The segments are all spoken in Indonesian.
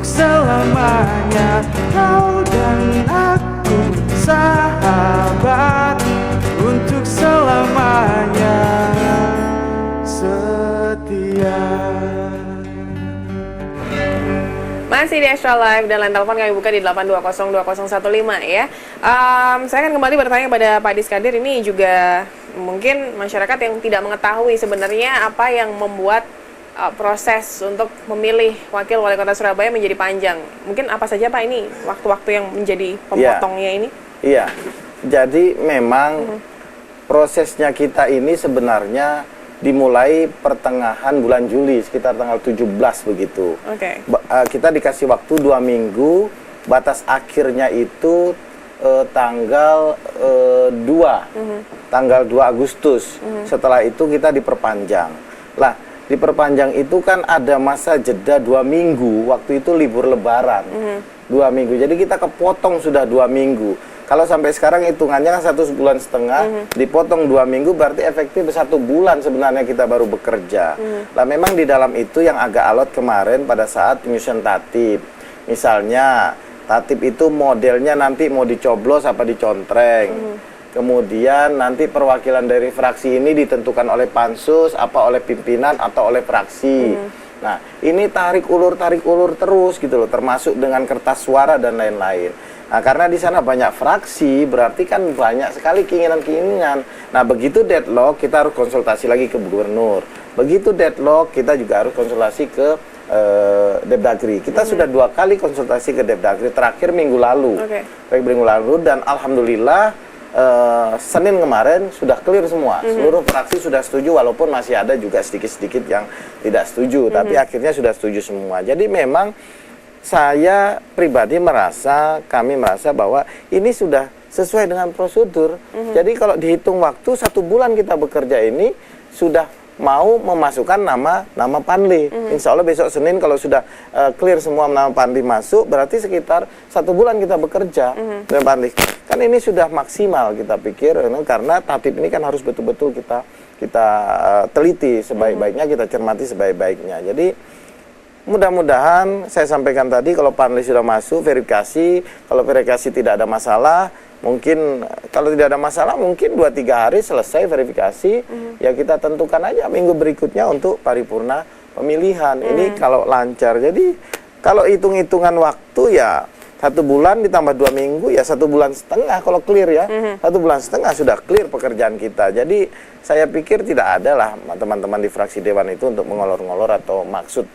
selamanya. Kau dan aku sahabat untuk selamanya, setia. Masih di Extra Live dan line telepon kami buka di 8202015 ya. Saya akan kembali bertanya kepada Pak Diskadir. Ini juga mungkin masyarakat yang tidak mengetahui sebenarnya apa yang membuat proses untuk memilih wakil wali kota Surabaya menjadi panjang. Mungkin apa saja Pak ini waktu-waktu yang menjadi pemotongnya ini? Iya, jadi memang prosesnya kita ini sebenarnya dimulai pertengahan bulan Juli, sekitar tanggal 17 begitu. Kita dikasih waktu 2 minggu, batas akhirnya itu tanggal 2 Agustus. Setelah itu kita diperpanjang. Lah, diperpanjang itu kan ada masa jeda 2 minggu, waktu itu libur lebaran. 2 minggu, jadi kita kepotong sudah 2 minggu. Kalau sampai sekarang hitungannya kan 1,5 bulan, dipotong 2 minggu berarti efektif 1 bulan sebenarnya kita baru bekerja. Lah memang di dalam itu yang agak alot kemarin pada saat penyusunan tatib. Misalnya tatib itu modelnya nanti mau dicoblos apa dicontreng. Kemudian nanti perwakilan dari fraksi ini ditentukan oleh pansus, apa oleh pimpinan atau oleh fraksi. Nah, ini tarik ulur terus gitu loh, termasuk dengan kertas suara dan lain-lain. Nah, karena di sana banyak fraksi, berarti kan banyak sekali keinginan-keinginan. Nah, begitu deadlock, kita harus konsultasi lagi ke gubernur. Begitu deadlock, kita juga harus konsultasi ke Depdagri. Kita sudah 2 kali konsultasi ke Depdagri, terakhir minggu lalu. Minggu lalu, dan alhamdulillah Senin kemarin sudah clear semua. Seluruh fraksi sudah setuju, walaupun masih ada juga sedikit-sedikit yang tidak setuju. Tapi akhirnya sudah setuju semua. Jadi memang saya pribadi kami merasa bahwa ini sudah sesuai dengan prosedur. Jadi kalau dihitung waktu 1 bulan kita bekerja ini sudah mau memasukkan nama Panli. Insya Allah besok Senin kalau sudah clear semua nama Panli masuk, berarti sekitar 1 bulan kita bekerja dengan Panli. Kan ini sudah maksimal kita pikir, karena tatib ini kan harus betul-betul kita teliti sebaik-baiknya, kita cermati sebaik-baiknya. Jadi mudah-mudahan saya sampaikan tadi, kalau Panli sudah masuk verifikasi, kalau verifikasi tidak ada masalah, mungkin kalau tidak ada masalah mungkin 2-3 hari selesai verifikasi, ya kita tentukan aja minggu berikutnya untuk paripurna pemilihan. Ini kalau lancar. Jadi kalau hitung-hitungan waktu ya 1 bulan ditambah 2 minggu ya 1,5 bulan kalau clear ya. 1,5 bulan sudah clear pekerjaan kita. Jadi saya pikir tidak ada lah teman-teman di fraksi dewan itu untuk mengolor-ngolor atau maksud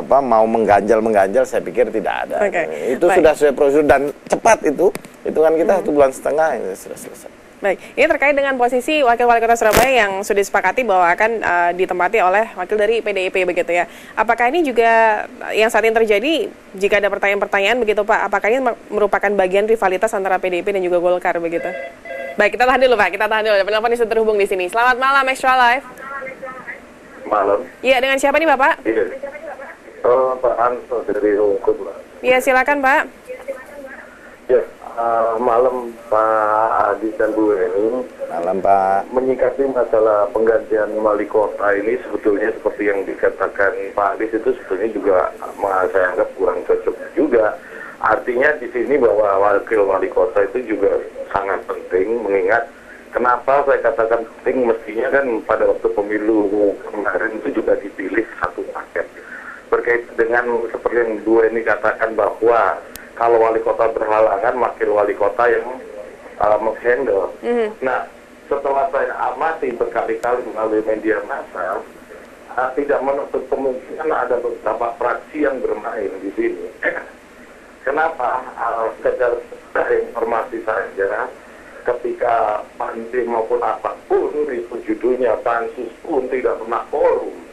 mau mengganjal, saya pikir tidak ada. Itu sudah sesuai prosedur dan cepat itu. Hitungan kita 1,5 bulan ini sudah selesai. Baik, ini terkait dengan posisi Wakil Wali Kota Surabaya yang sudah disepakati bahwa akan ditempati oleh wakil dari PDIP begitu ya. Apakah ini juga yang saat ini terjadi, jika ada pertanyaan-pertanyaan begitu Pak, apakah ini merupakan bagian rivalitas antara PDIP dan juga Golkar begitu? Baik, kita tahan dulu Pak, penelpon sudah terhubung di sini. Selamat malam Extra Live. Malam. Iya, dengan siapa nih Bapak? Iya. Pak Anto dari Rungkut, Pak. Iya, silakan Pak. Ya, malam Pak Adi dan Bu Eni. Malam Pak. Menyikapi masalah penggantian wali kota ini sebetulnya seperti yang dikatakan Pak Adi itu sebetulnya juga saya anggap kurang cocok juga. Artinya di sini bahwa wakil wali kota itu juga sangat penting, mengingat kenapa saya katakan penting, mestinya kan pada waktu pemilu kemarin itu juga dipilih satu paket. Berkaitan dengan seperti yang Bu Eni katakan bahwa kalau wali kota berhalangan, wakil wali kota yang menghandle. Nah, setelah saya amati berkali-kali melalui media massa, tidak menutup kemungkinan ada beberapa fraksi yang bermain di sini. Kenapa? Sekedar informasi saja, ketika panti maupun apapun itu judulnya pansus pun tidak pernah forum.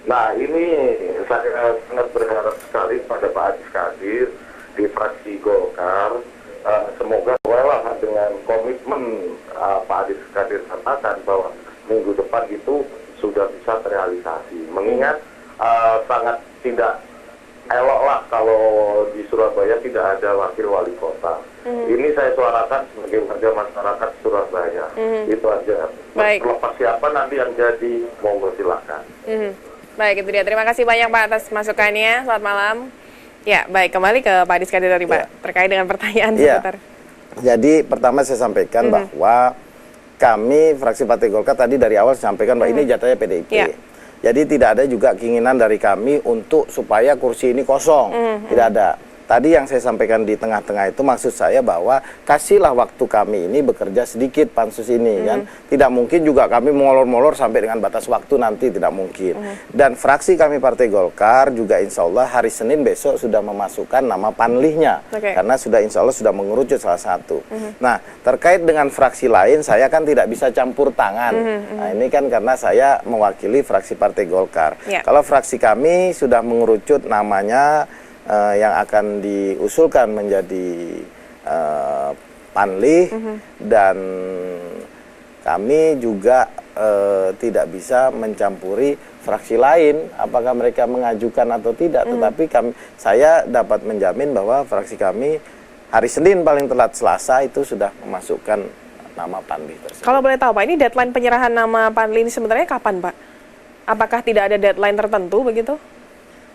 Nah, ini saya sangat berharap sekali pada Pak Adi Skadir di fraksi Golkar, semoga dengan komitmen Pak Adi Skadir katakan bahwa minggu depan itu sudah bisa terrealisasi. Mengingat sangat tidak elok lah kalau di Surabaya tidak ada wakil wali kota. Ini saya suarakan sebagai warga masyarakat Surabaya. Itu aja. Baik. Lepas siapa nanti yang jadi, monggo silakan. Baik, itu dia. Terima kasih banyak Pak atas masukannya. Selamat malam. Ya, baik. Kembali ke Pak Adis Kadir tadi Pak, terkait dengan pertanyaan seputar. Jadi pertama saya sampaikan bahwa kami fraksi Partai Golkar tadi dari awal sampaikan bahwa ini jatahnya PDIP. Jadi tidak ada juga keinginan dari kami untuk supaya kursi ini kosong. Tidak ada. Tadi yang saya sampaikan di tengah-tengah itu maksud saya bahwa kasihlah waktu kami ini bekerja sedikit pansus ini kan. Tidak mungkin juga kami molor-molor sampai dengan batas waktu nanti, tidak mungkin. Dan fraksi kami Partai Golkar juga insya Allah hari Senin besok sudah memasukkan nama panlihnya. Karena sudah insya Allah sudah mengerucut salah satu. Nah terkait dengan fraksi lain saya kan tidak bisa campur tangan. Nah ini kan karena saya mewakili fraksi Partai Golkar. Kalau fraksi kami sudah mengerucut namanya yang akan diusulkan menjadi panlih dan kami juga tidak bisa mencampuri fraksi lain apakah mereka mengajukan atau tidak, tetapi saya dapat menjamin bahwa fraksi kami hari Senin paling telat Selasa itu sudah memasukkan nama panlih tersebut. Kalau boleh tahu Pak, ini deadline penyerahan nama panlih ini sebenarnya kapan Pak? Apakah tidak ada deadline tertentu begitu?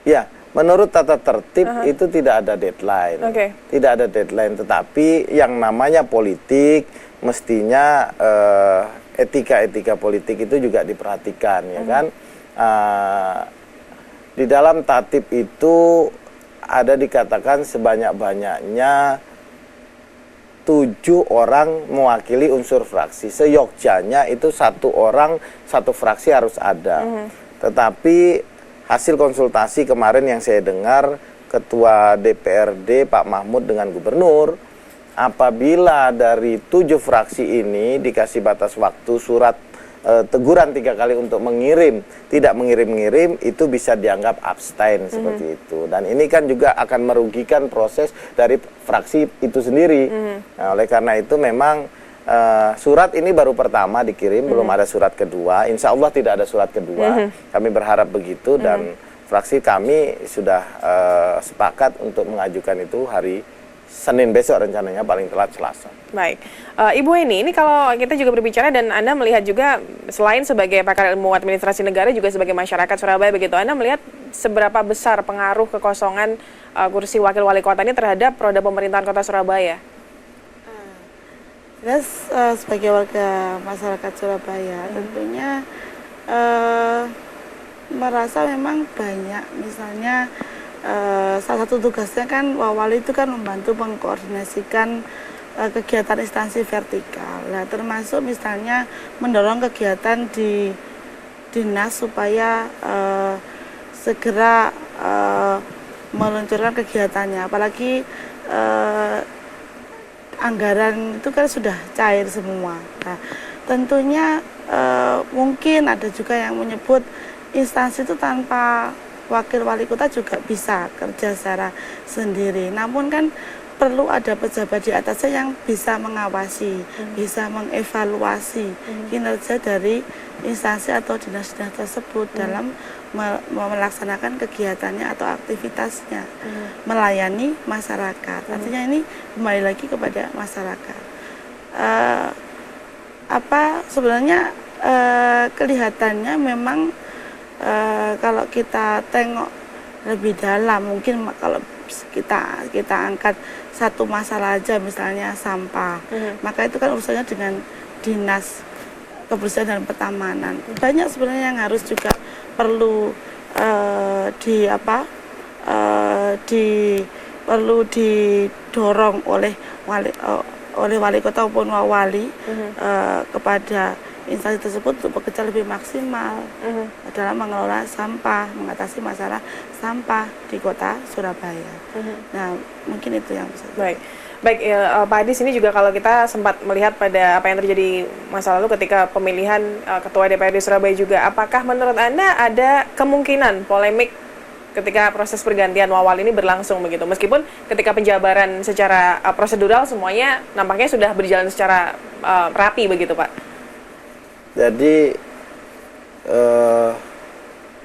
Ya, menurut tata tertib itu tidak ada deadline. Tidak ada deadline, tetapi yang namanya politik mestinya etika-etika politik itu juga diperhatikan, ya kan? Di dalam tatib itu ada dikatakan sebanyak-banyaknya 7 orang mewakili unsur fraksi. Seyogjanya itu 1 orang 1 fraksi harus ada. Tetapi hasil konsultasi kemarin yang saya dengar Ketua DPRD Pak Mahmud dengan Gubernur, apabila dari 7 fraksi ini dikasih batas waktu surat teguran 3 kali untuk tidak mengirim itu bisa dianggap abstain seperti itu. Dan ini kan juga akan merugikan proses dari fraksi itu sendiri. Nah, oleh karena itu memang surat ini baru pertama dikirim, belum ada surat kedua. Insya Allah tidak ada surat kedua. Kami berharap begitu dan fraksi kami sudah sepakat untuk mengajukan itu hari Senin besok rencananya, paling telat Selasa. Baik, Ibu ini kalau kita juga berbicara dan Anda melihat juga selain sebagai pakar ilmu administrasi negara juga sebagai masyarakat Surabaya begitu, Anda melihat seberapa besar pengaruh kekosongan kursi wakil wali kota ini terhadap roda pemerintahan kota Surabaya? Sebagai warga masyarakat Surabaya tentunya merasa memang banyak, misalnya salah satu tugasnya kan wali itu kan membantu mengkoordinasikan kegiatan instansi vertikal. Nah, termasuk misalnya mendorong kegiatan di dinas supaya segera meluncurkan kegiatannya, apalagi anggaran itu kan sudah cair semua. Nah, tentunya mungkin ada juga yang menyebut instansi itu tanpa wakil wali kota juga bisa kerja secara sendiri. Namun kan perlu ada pejabat di atasnya yang bisa mengawasi, bisa mengevaluasi kinerja dari instansi atau dinas-dinas tersebut dalam melaksanakan kegiatannya atau aktivitasnya, melayani masyarakat. Artinya ini kembali lagi kepada masyarakat. Sebenarnya kelihatannya memang kalau kita tengok lebih dalam, mungkin kalau kita angkat satu masalah aja, misalnya sampah, maka itu kan urusannya dengan dinas kebersihan dan pertamanan. Banyak sebenarnya yang harus juga perlu perlu didorong oleh wali kota maupun wali kepada instansi tersebut untuk bekerja lebih maksimal dalam mengelola sampah, mengatasi masalah sampah di kota Surabaya. Nah, mungkin itu yang bisa. Baik, Pak Adis, ini juga kalau kita sempat melihat pada apa yang terjadi masa lalu ketika pemilihan Ketua DPRD Surabaya juga, apakah menurut Anda ada kemungkinan polemik ketika proses pergantian wawal ini berlangsung begitu? Meskipun ketika penjabaran secara prosedural semuanya nampaknya sudah berjalan secara rapi begitu, Pak. Jadi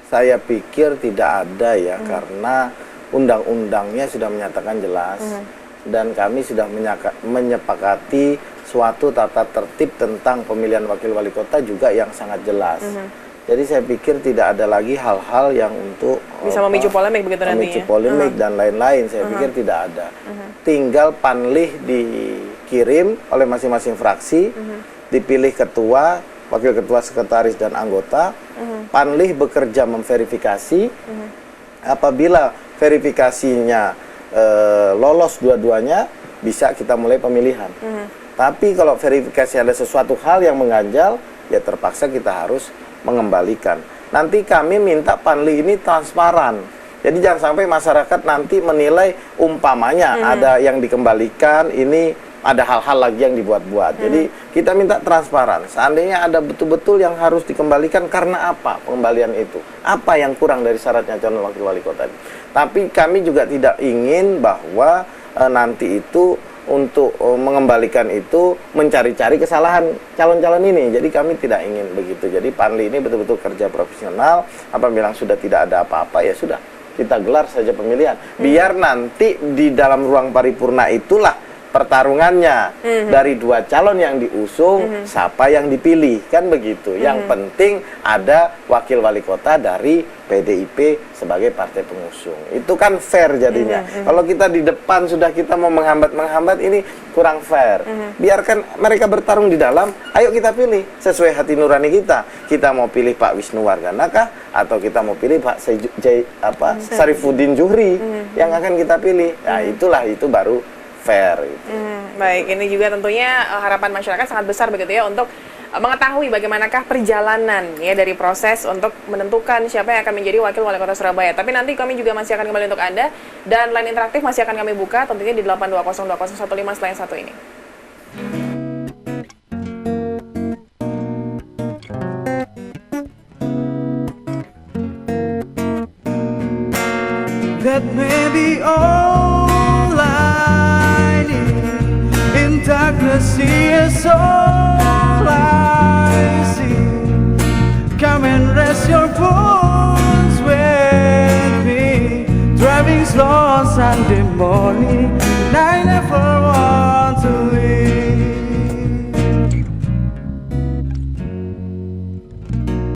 saya pikir tidak ada ya, karena undang-undangnya sudah menyatakan jelas dan kami sudah menyepakati suatu tata tertib tentang pemilihan wakil wali kota juga yang sangat jelas. Jadi saya pikir tidak ada lagi hal-hal yang untuk Bisa memicu polemik begitu nantinya. memicu polemik dan lain-lain. Saya pikir tidak ada. Tinggal panlih dikirim oleh masing-masing fraksi, dipilih ketua, wakil ketua, sekretaris dan anggota. Panlih bekerja memverifikasi. Apabila verifikasinya lolos dua-duanya, bisa kita mulai pemilihan. Tapi kalau verifikasi ada sesuatu hal yang mengganjal, ya terpaksa kita harus mengembalikan. Nanti kami minta panli ini transparan. Jadi jangan sampai masyarakat nanti menilai umpamanya ada yang dikembalikan, ini ada hal-hal lagi yang dibuat-buat. Jadi kita minta transparan. Seandainya ada betul-betul yang harus dikembalikan, karena apa pengembalian itu? Apa yang kurang dari syaratnya calon wakil wali kota ini? Tapi kami juga tidak ingin bahwa nanti itu untuk mengembalikan itu mencari-cari kesalahan calon-calon ini. Jadi kami tidak ingin begitu. Jadi panli ini betul-betul kerja profesional. Apabila sudah tidak ada apa-apa, ya sudah, kita gelar saja pemilihan. Biar nanti di dalam ruang paripurna itulah pertarungannya dari dua calon yang diusung, siapa yang dipilih, kan begitu. Yang penting ada wakil wali kota dari PDIP sebagai partai pengusung. Itu kan fair jadinya. Kalau kita di depan sudah kita mau menghambat-menghambat, ini kurang fair. Biarkan mereka bertarung di dalam, ayo kita pilih sesuai hati nurani kita. Kita mau pilih Pak Wisnu Wardana kah, atau kita mau pilih Pak Sarifuddin Juhri yang akan kita pilih. Nah, itu baru fair gitu. Baik, ini juga tentunya harapan masyarakat sangat besar begitu ya untuk mengetahui bagaimanakah perjalanan ya dari proses untuk menentukan siapa yang akan menjadi wakil wali kota Surabaya. Tapi nanti kami juga masih akan kembali untuk Anda, dan line interaktif masih akan kami buka tentunya di 8202015 setelah yang satu ini. That may be all I need. In darkness, is all I see. Come and rest your bones with me. Driving slow on Sunday morning, and I never want to leave.